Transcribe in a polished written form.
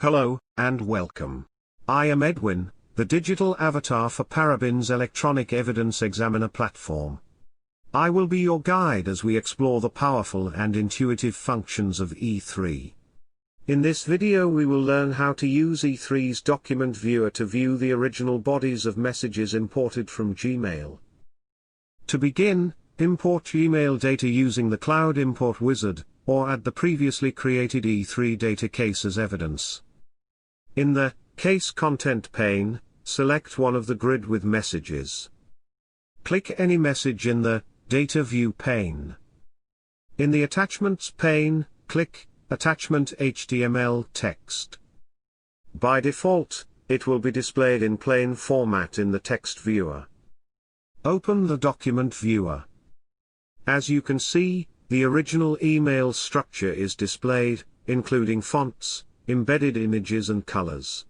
Hello, and welcome. I am Edwin, the digital avatar for Parabin's Electronic Evidence Examiner platform. I will be your guide as we explore the powerful and intuitive functions of E3. In this video we will learn how to use E3's document viewer to view the original bodies of messages imported from Gmail. To begin, import Gmail data using the Cloud Import Wizard, or add the previously created E3 data case as evidence. In the Case Content pane, select one of the grid with messages. Click any message in the Data View pane. In the Attachments pane, click Attachment HTML text. By default, it will be displayed in plain format in the text viewer. Open the document viewer. As you can see, the original email structure is displayed, including fonts, embedded images and colors.